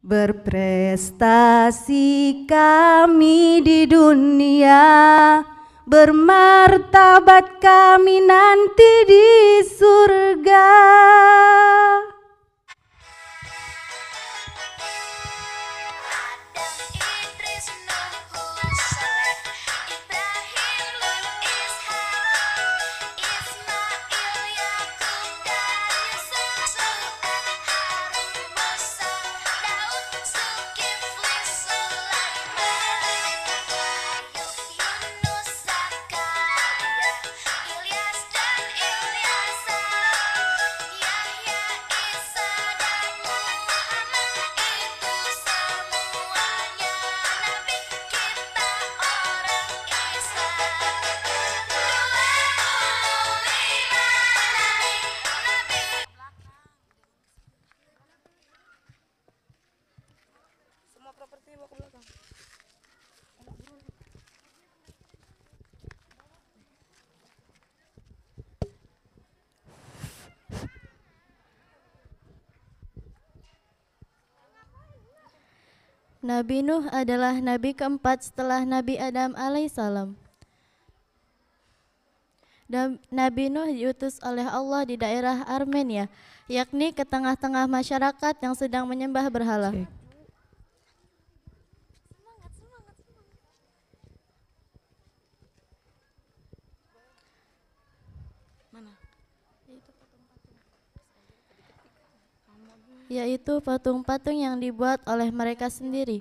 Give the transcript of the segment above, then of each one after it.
Berprestasi kami di dunia, bermartabat kami nanti di surga. Nabi Nuh adalah nabi keempat setelah Nabi Adam alaihissalam. Dan Nabi Nuh diutus oleh Allah di daerah Armenia, yakni ke tengah-tengah masyarakat yang sedang menyembah berhala. Yaitu patung-patung yang dibuat oleh mereka sendiri.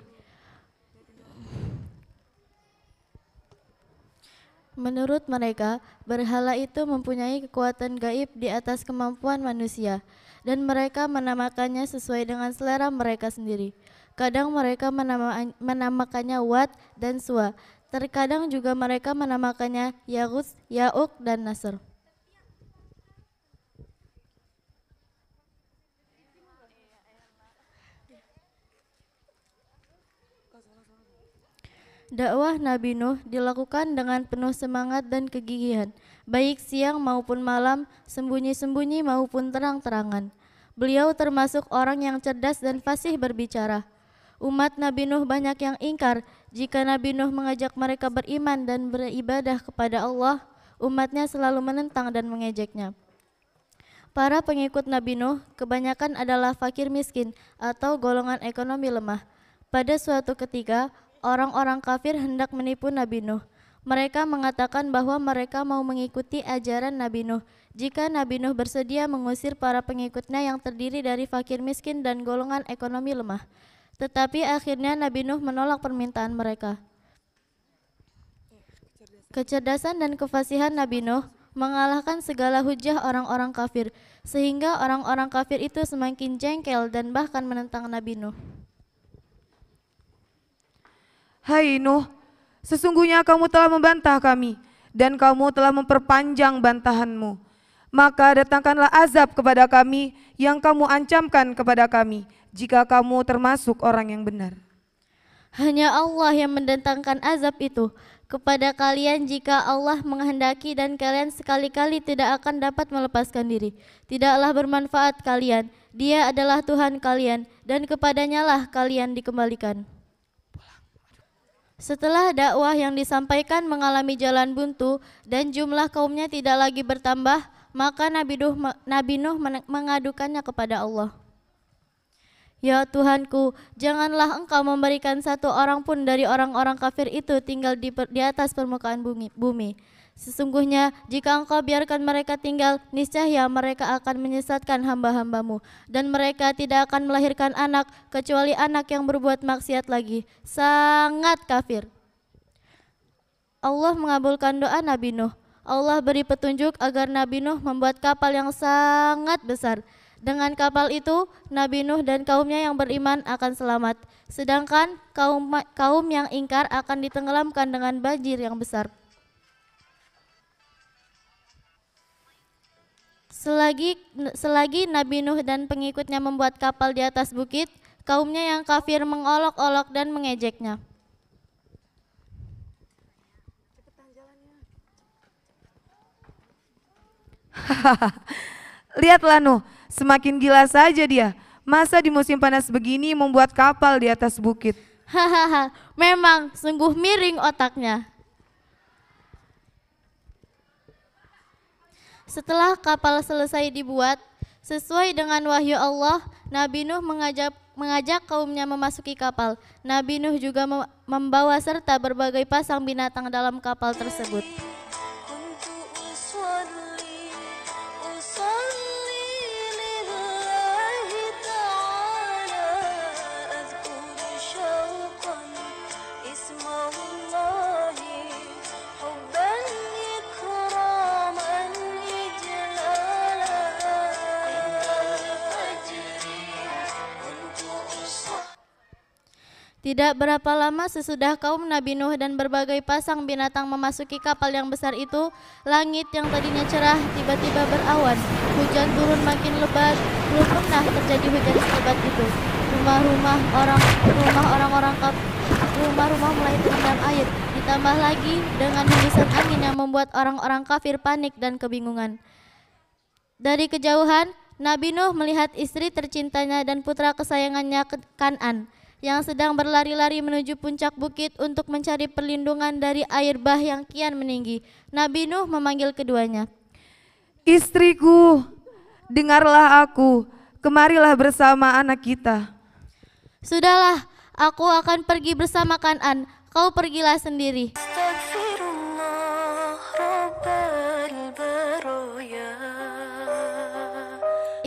Menurut mereka, berhala itu mempunyai kekuatan gaib di atas kemampuan manusia, dan mereka menamakannya sesuai dengan selera mereka sendiri. Kadang mereka menamakannya Wat dan Suwa. Terkadang juga mereka menamakannya Yaghus, Ya'uq, dan Nasr. Dakwah Nabi Nuh dilakukan dengan penuh semangat dan kegigihan, baik siang maupun malam, sembunyi-sembunyi maupun terang-terangan. Beliau termasuk orang yang cerdas dan fasih berbicara. Umat Nabi Nuh banyak yang ingkar jika Nabi Nuh mengajak mereka beriman dan beribadah kepada Allah. Umatnya selalu menentang dan mengejeknya. Para pengikut Nabi Nuh kebanyakan adalah fakir miskin atau golongan ekonomi lemah. Pada suatu ketika, orang-orang kafir hendak menipu Nabi Nuh. Mereka mengatakan bahwa mereka mau mengikuti ajaran Nabi Nuh jika Nabi Nuh bersedia mengusir para pengikutnya yang terdiri dari fakir miskin dan golongan ekonomi lemah. Tetapi akhirnya Nabi Nuh menolak permintaan mereka. Kecerdasan dan kefasihan Nabi Nuh mengalahkan segala hujah orang-orang kafir, sehingga orang-orang kafir itu semakin jengkel dan bahkan menentang Nabi Nuh. Hai Nuh, sesungguhnya kamu telah membantah kami dan kamu telah memperpanjang bantahanmu. Maka datangkanlah azab kepada kami yang kamu ancamkan kepada kami jika kamu termasuk orang yang benar. Hanya Allah yang mendatangkan azab itu kepada kalian jika Allah menghendaki dan kalian sekali-kali tidak akan dapat melepaskan diri. Tidaklah bermanfaat kalian, Dia adalah Tuhan kalian dan kepadanya lah kalian dikembalikan. Setelah dakwah yang disampaikan mengalami jalan buntu dan jumlah kaumnya tidak lagi bertambah, maka Nabi Nuh mengadukannya kepada Allah. Ya Tuhanku, janganlah Engkau memberikan satu orang pun dari orang-orang kafir itu tinggal di atas permukaan bumi. Sesungguhnya jika Engkau biarkan mereka tinggal, niscaya mereka akan menyesatkan hamba-hambamu, dan mereka tidak akan melahirkan anak kecuali anak yang berbuat maksiat lagi, sangat kafir. Allah mengabulkan doa Nabi Nuh. Allah beri petunjuk agar Nabi Nuh membuat kapal yang sangat besar. Dengan kapal itu, Nabi Nuh dan kaumnya yang beriman akan selamat, sedangkan kaum yang ingkar akan ditenggelamkan dengan banjir yang besar. Selagi Nabi Nuh dan pengikutnya membuat kapal di atas bukit, kaumnya yang kafir mengolok-olok dan mengejeknya. Lihatlah Nuh, semakin gila saja dia. Masa di musim panas begini membuat kapal di atas bukit? Hahaha, memang sungguh miring otaknya. Setelah kapal selesai dibuat, sesuai dengan wahyu Allah, Nabi Nuh mengajak kaumnya memasuki kapal. Nabi Nuh juga membawa serta berbagai pasang binatang dalam kapal tersebut. Tidak berapa lama sesudah kaum Nabi Nuh dan berbagai pasang binatang memasuki kapal yang besar itu, langit yang tadinya cerah tiba-tiba berawan. Hujan turun makin lebat, belum pernah terjadi hujan sehebat itu. Rumah-rumah mulai terendam air, ditambah lagi dengan hembusan angin yang membuat orang-orang kafir panik dan kebingungan. Dari kejauhan, Nabi Nuh melihat istri tercintanya dan putra kesayangannya Kan'an yang sedang berlari-lari menuju puncak bukit untuk mencari perlindungan dari air bah yang kian meninggi. Nabi Nuh memanggil keduanya. Istriku, dengarlah aku, kemarilah bersama anak kita. Sudahlah, aku akan pergi bersama Kan'an, kau pergilah sendiri.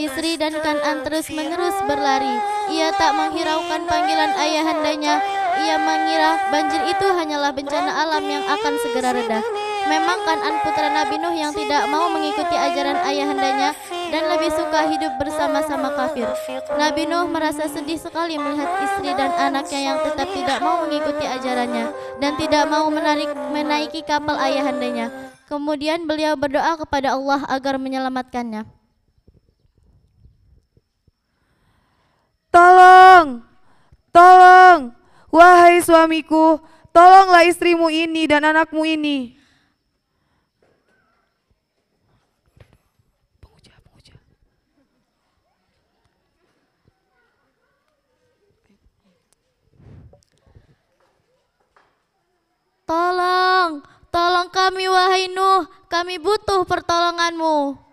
Istri dan Kan'an terus-menerus berlari. Ia tak menghiraukan panggilan ayahandanya. Ia mengira banjir itu hanyalah bencana alam yang akan segera reda. Memang Kan'an putra Nabi Nuh yang tidak mau mengikuti ajaran ayahandanya dan lebih suka hidup bersama-sama kafir. Nabi Nuh merasa sedih sekali melihat istri dan anaknya yang tetap tidak mau mengikuti ajarannya dan tidak mau menaiki kapal ayahandanya. Kemudian beliau berdoa kepada Allah agar menyelamatkannya. Tolong, tolong, wahai suamiku, tolonglah istrimu ini dan anakmu ini. Tolong, tolong kami wahai Nuh, kami butuh pertolonganmu.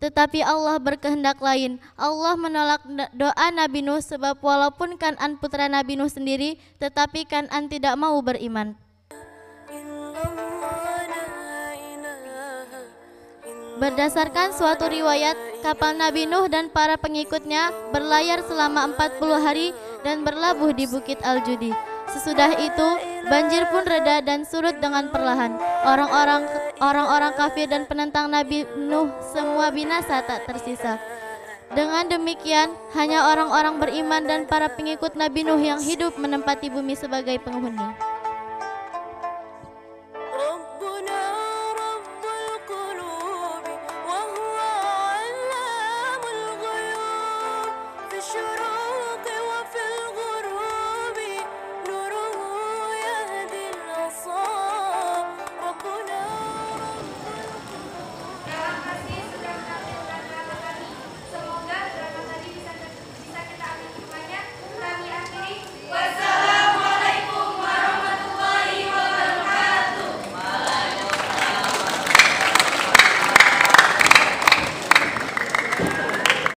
Tetapi Allah berkehendak lain. Allah menolak doa Nabi Nuh sebab walaupun Kan'an putra Nabi Nuh sendiri, tetapi Kan'an tidak mau beriman. Berdasarkan suatu riwayat, kapal Nabi Nuh dan para pengikutnya berlayar selama 40 hari dan berlabuh di Bukit Al-Judi. Sesudah itu, banjir pun reda dan surut dengan perlahan. Orang-orang kafir dan penentang Nabi Nuh semua binasa tak tersisa. Dengan demikian, hanya orang-orang beriman dan para pengikut Nabi Nuh yang hidup menempati bumi sebagai penghuni.